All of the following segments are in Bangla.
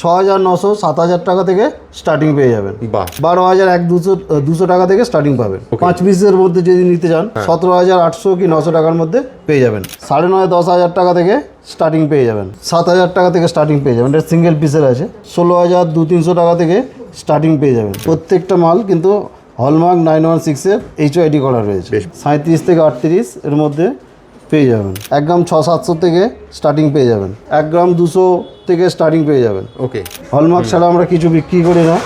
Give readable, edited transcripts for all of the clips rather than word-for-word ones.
6,900 7,000 টাকা থেকে স্টার্টিং পেয়ে যাবেন। 12,200 টাকা থেকে স্টার্টিং পাবেন। 5 পিসের মধ্যে যদি নিতে চান 17,800 কি 900 টাকার মধ্যে পেয়ে যাবেন। 9,500-10,000 টাকা থেকে স্টার্টিং পেয়ে যাবেন। 7,000 টাকা থেকে স্টার্টিং পেয়ে যাবেন। এটা সিঙ্গেল পিসের আছে। 16,200-300 টাকা থেকে স্টার্টিং পেয়ে যাবেন। প্রত্যেকটা মাল কিন্তু হলমার্ক 916-এর HYD করা রয়েছে। 37 থেকে 38 এর মধ্যে পেয়ে যাবেন। 1 গ্রাম 600-700 থেকে স্টার্টিং পেয়ে যাবেন। 1 গ্রাম 200 থেকে স্টার্টিং পেয়ে যাবেন। ওকে, হলমার্ক ছাড়া আমরা কিছু বিক্রি করি না।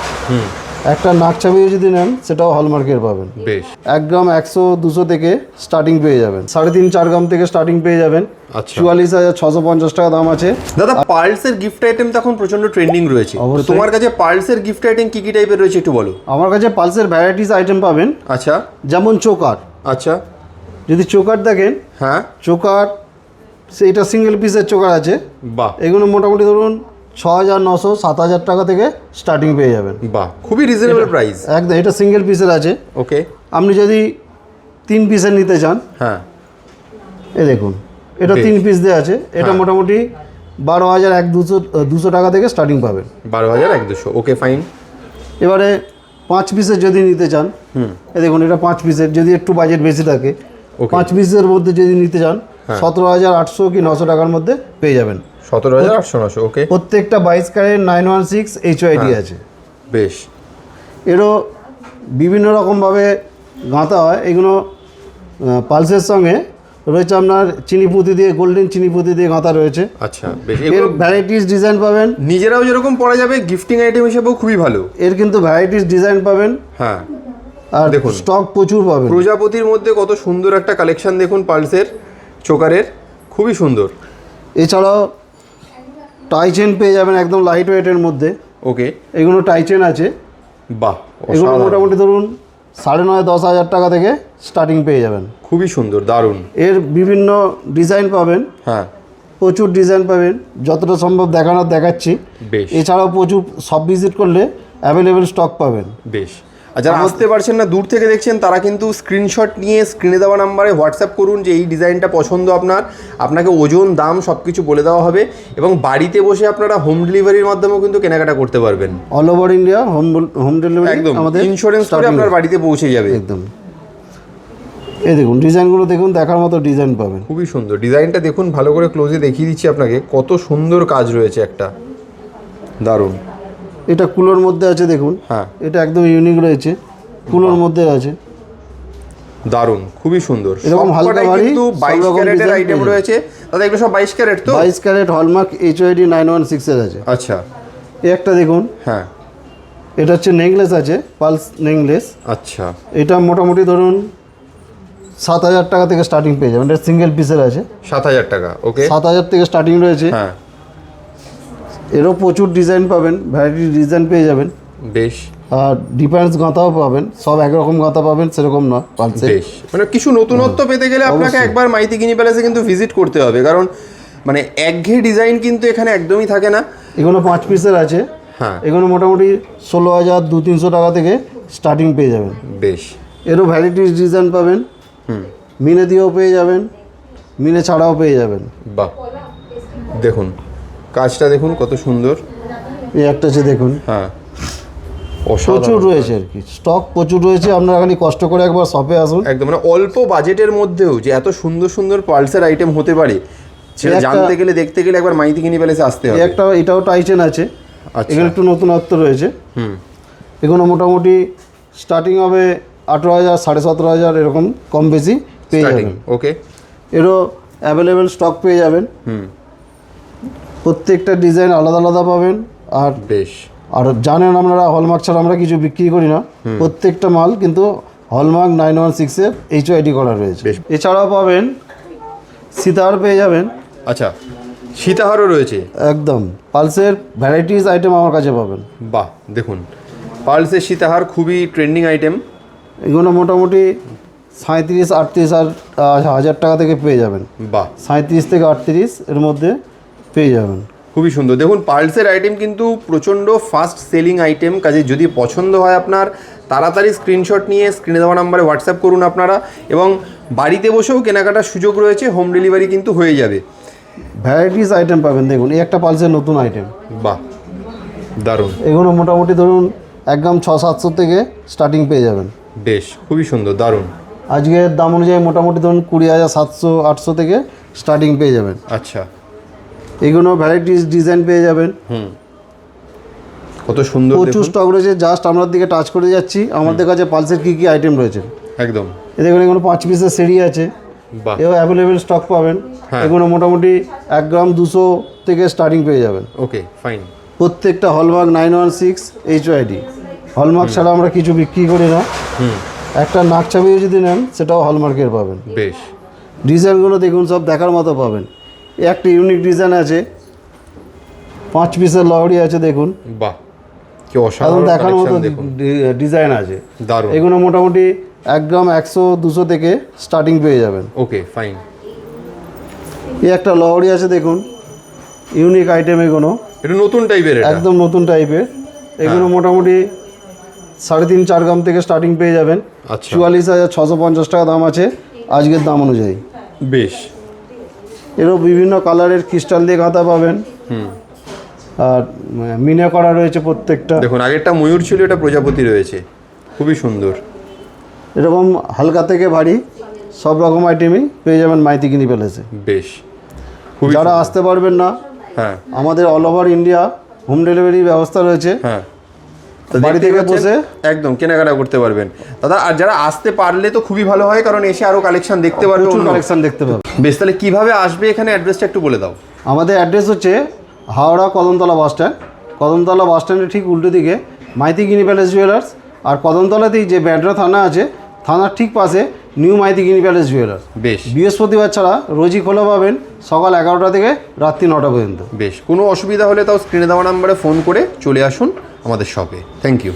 একটা নাক চাবিয়ে যদি নেন সেটাও হলমার্কের পাবেন। বেশ। 1 গ্রাম 100-200 থেকে স্টার্টিং পেয়ে যাবেন। 3.5-4 গ্রাম থেকে স্টার্টিং পেয়ে যাবেন। 44,650 টাকা দাম আছে। দাদা, পার্লসের গিফট আইটেম তো এখন প্রচন্ড ট্রেন্ডিং রয়েছে। অবশ্যই। তোমার কাছে পার্লসের গিফট আইটেম কি কি টাইপের রয়েছে একটু বলো। আমার কাছে পালসের ভ্যারাইটিস আইটেম পাবেন। আচ্ছা। যেমন চোকার। আচ্ছা। যদি চোকার দেখেন, হ্যাঁ, চোকার সেইটা সিঙ্গেল পিসের চোকার আছে। বাহ, এগুলো মোটামুটি ধরুন 6,900-7,000 টাকা থেকে স্টার্টিং পেয়ে যাবেন। বাহ, খুবই রিজনেবল প্রাইস। একদম, এটা সিঙ্গেল পিসের আছে। ওকে। আপনি যদি 3 পিসের নিতে চান, হ্যাঁ, এই দেখুন, এটা 3 পিস দেওয়া আছে। এটা মোটামুটি 12,200 টাকা থেকে স্টার্টিং পাবেন। 12,100। ওকে, ফাইন। এবারে 5 পিসের যদি নিতে চান, এই দেখুন, এটা 5 পিসের, যদি একটু বাজেট বেশি থাকে 5 পিসের মধ্যে যদি নিতে চান 17,800 কি 900 টাকার মধ্যে পেয়ে যাবেন। 17,800। ওকে। প্রত্যেকটা 22 ক্যারেট 916 HYD আছে। বেশ। এরও বিভিন্ন রকমভাবে গাঁথা হয়। এগুলো পালসের সঙ্গে রয়েছে আপনার চিনিপুঁতি দিয়ে, গোল্ডেন চিনিপুঁতি দিয়ে গাঁথা রয়েছে। আচ্ছা, বেশ। এর ভ্যারাইটিস ডিজাইন পাবেন। নিজেরাও যেরকম পরা যাবে, গিফটিং আইটেম হিসেবেও খুবই ভালো। এর কিন্তু ভ্যারাইটিস ডিজাইন পাবেন। হ্যাঁ, আর দেখুন, স্টক প্রচুর পাবেন। প্রজাপতির মধ্যে কত সুন্দর একটা কালেকশন দেখুন পালসের চোকারের, খুবই সুন্দর। এছাড়াও টাই চেন পেয়ে যাবেন একদম লাইট ওয়েটের মধ্যে। ওকে। এগুলো টাই চেন আছে। বাহ, এগুলো মোটামুটি ধরুন 9,500-10,000 টাকা থেকে স্টার্টিং পেয়ে যাবেন। খুবই সুন্দর, দারুণ। এর বিভিন্ন ডিজাইন পাবেন। হ্যাঁ, প্রচুর ডিজাইন পাবেন, যতটা সম্ভব দেখানোর দেখাচ্ছি। বেশ। এছাড়াও প্রচুর, সব ভিজিট করলে অ্যাভেলেবেল স্টক পাবেন। বেশ। আর যারা আসতে পারছেন না, দূর থেকে দেখছেন, তারা কিন্তু স্ক্রিনশট নিয়ে স্ক্রিনে দেওয়া নাম্বারে হোয়াটসঅ্যাপ করুন যে এই ডিজাইনটা পছন্দ আপনাকে ওজন, দাম সব কিছু বলে দেওয়া হবে এবং বাড়িতে বসে আপনারা হোম ডেলিভারির মাধ্যমেও কিন্তু কেনাকাটা করতে পারবেন। All over India home delivery একদম, আমাদের ইন্স্যুরেন্স করে আপনার বাড়িতে পৌঁছে যাবে। একদম। এই দেখুন, ডিজাইনগুলো দেখুন, দেখার মতো ডিজাইন পাবেন। খুবই সুন্দর ডিজাইনটা দেখুন, ভালো করে ক্লোজে দেখিয়ে দিচ্ছি আপনাকে, কত সুন্দর কাজ রয়েছে একটা, দারুণ। এটা কুলোর মধ্যে আছে, দেখুন। হ্যাঁ, এটা একদম ইউনিক রয়েছে, কুলোর মধ্যে আছে। দারুণ, খুবই সুন্দর। এরকম হালকা ভারী কিন্তু 22 ক্যারেটের আইটেম রয়েছে। দাদা, এগুলো সব 22 ক্যারেট তো? 22 ক্যারেট হলমার্ক HYD 916 এর আছে। আচ্ছা। এই একটা দেখুন। হ্যাঁ, এটা হচ্ছে নেকলেস আছে, পালস নেকলেস। আচ্ছা। এটা মোটামুটি ধরুন 7,000 টাকা থেকে স্টার্টিং পেয়ে যাবেন। এটা সিঙ্গেল পিসের আছে। 7,000 টাকা। ওকে। 7,000 থেকে স্টার্টিং রয়েছে। হ্যাঁ, এরও প্রচুর ডিজাইন পাবেন, ভ্যারাইটি ডিজাইন পেয়ে যাবেন। বেশ। আর ডিফারেন্স গাঁথাও পাবেন, সব একরকম গাঁথা পাবেন সেরকম নয় পালসে। বেশ, মানে কিছু নতুনত্ব পেতে গেলে আপনাকে একবার মাইতি গিনি প্যালেসে কিন্তু ভিজিট করতে হবে, কারণ মানে একঘেয়ে ডিজাইন কিন্তু এখানে একদমই থাকে না। এগুলো 5 পিসের আছে। হ্যাঁ, এগুলো মোটামুটি 16,200-300 টাকা থেকে স্টার্টিং পেয়ে যাবেন। বেশ। এরও ভ্যারাইটিস ডিজাইন পাবেন। মিনে দিয়েও পেয়ে যাবেন, মিনে ছাড়াও পেয়ে যাবেন। বাহ, দেখুন কাজটা দেখুন কত সুন্দর। এই একটা আছে, দেখুন। হ্যাঁ, প্রচুর রয়েছে আর কি, স্টক প্রচুর রয়েছে। আপনারা খালি কষ্ট করে একবার শপে আসুন। একদম, মানে অল্প বাজেটের মধ্যেও যে এত সুন্দর সুন্দর পালসের আইটেম হতে পারে সেটা জানতে গেলে, দেখতে গেলে একবার মাইতি গিনি প্যালেসে আসতে হবে। এটাও টাইচেন আছে। এখানে একটু নতুনত্ব রয়েছে। এগুলো মোটামুটি স্টার্টিং হবে 18,000, 17,500 এরকম কম বেশি পেয়ে যাবেন। ওকে। এরও অ্যাভেলেবেল স্টক পেয়ে যাবেন। প্রত্যেকটা ডিজাইন আলাদা আলাদা পাবেন। আর বেশ, আর জানেন আপনারা, হলমার্ক ছাড়া আমরা কিছু বিক্রি করি না। প্রত্যেকটা মাল কিন্তু হলমার্ক 916 এর HYD করা রয়েছে। এছাড়াও পাবেন সীতাহার পেয়ে যাবেন। আচ্ছা, সীতাহারও রয়েছে। একদম, পালসের ভ্যারাইটিস আইটেম আমার কাছে পাবেন। বাহ, দেখুন পালসের সীতাহার খুবই ট্রেন্ডিং আইটেম। এগুলো মোটামুটি 37-38 আর 1,000 টাকা থেকে পেয়ে যাবেন। বাহ, 37 থেকে 38 এর মধ্যে পেয়ে যাবেন। খুবই সুন্দর। দেখুন পালসের আইটেম কিন্তু প্রচণ্ড ফাস্ট সেলিং আইটেম, কাজে যদি পছন্দ হয় আপনার, তাড়াতাড়ি স্ক্রিনশট নিয়ে স্ক্রিনে দেওয়া নাম্বারে হোয়াটসঅ্যাপ করুন আপনারা, এবং বাড়িতে বসেও কেনাকাটার সুযোগ রয়েছে, হোম ডেলিভারি কিন্তু হয়ে যাবে। ভ্যারাইটিস আইটেম পাবেন। দেখুন, এই একটা পালসের নতুন আইটেম। বাহ, দারুণ, এগুলো মোটামুটি ধরুন একদম 600-700 থেকে স্টার্টিং পেয়ে যাবেন। বেশ, খুবই সুন্দর, দারুণ। আজকের দাম অনুযায়ী মোটামুটি ধরুন 20,700-800 থেকে স্টার্টিং পেয়ে যাবেন। আচ্ছা, এগুলো ভ্যারাইটিস ডিজাইন পেয়ে যাবেন। কত সুন্দর, প্রচুর স্টক রয়েছে, জাস্ট আপনার দিকে টাচ করে যাচ্ছি। আমাদের কাছে পালসের কী কী আইটেম রয়েছে একদম। এদের এগুলো 5 পিসের সিঁড়ি আছে, বাহ, এও অ্যাভেলেবেল স্টক পাবেন। এগুলো মোটামুটি 1 গ্রাম 200 থেকে স্টার্টিং পেয়ে যাবেন। ওকে, ফাইন। প্রত্যেকটা হলমার্ক 916 HYD। হলমার্ক ছাড়া আমরা কিছু বিক্রি করি না। একটা নাক চাবিও যদি নেন সেটাও হলমার্কের পাবেন। বেশ, ডিজাইনগুলো দেখুন সব দেখার মতো পাবেন। একটা ইউনিক ডিজাইন আছে, 5 পিসের লহরি আছে দেখুন। বাহ, কি একদম অসাধারণ দেখার মতো কালেকশন দেখুন, ডিজাইন আছে। দারুণ। এগুলো মোটামুটি 1 গ্রাম 100-200 থেকে স্টার্টিং পেয়ে যাবেন। ওকে, ফাইন। এই একটা লহরি আছে দেখুন, ইউনিক আইটেম। এগুলো এটা নতুন টাইপের, এটা একদম নতুন টাইপের। এগুলো মোটামুটি 3.5-4 গ্রাম থেকে স্টার্টিং পেয়ে যাবেন। আচ্ছা, 44,650 টাকা দাম আছে আজকের দাম অনুযায়ী। বেশ, এরও বিভিন্ন কালারের ক্রিস্টাল দিয়ে গাঁথা পাবেন। আর মিনে করা রয়েছে প্রত্যেকটা। দেখুন, আগেরটা ময়ূর ছিল, এটা প্রজাপতি রয়েছে, খুবই সুন্দর। এরকম হালকা থেকে ভারী সব রকম আইটেমই পেয়ে যাবেন মাইতি কিনি প্যালেসে। বেশ, খুবই যারা সুন্দর। আসতে পারবেন না, হ্যাঁ, আমাদের all over India home delivery ব্যবস্থা রয়েছে। হ্যাঁ, তো বাড়ি দেখতেই থেকে পাচ্ছেন, বসে একদম কেনাকাটা করতে পারবেন দাদা। আর যারা আসতে পারলে তো খুবই ভালো হয়, কারণ এসে আরো কালেকশন দেখতে পারবে, প্রচুর অন্য। কালেকশন দেখতে পাবেন। বেশ, তাহলে কিভাবে আসবে এখানে, অ্যাড্রেসটা একটু বলে দাও। আমাদের অ্যাড্রেস হচ্ছে হাওড়া কদমতলা বাস স্ট্যান্ড। কদমতলা বাস স্ট্যান্ডের ঠিক উল্টো দিকে মাইতি কিনি প্যালেস জুয়েলার্স। আর কদমতলাতেই যে ব্যান্ডরা থানা আছে, থানার ঠিক পাশে নিউ মাইতি কিনি প্যালেস জুয়েলার্স। বেশ, বৃহস্পতিবার ছাড়া রোজই খোলা পাবেন সকাল 11টা থেকে রাত্রি 9টা পর্যন্ত। বেশ, কোনো অসুবিধা হলে তাও স্ক্রিনে দেওয়া নাম্বারে ফোন করে চলে আসুন আমাদের শপে। Thank you.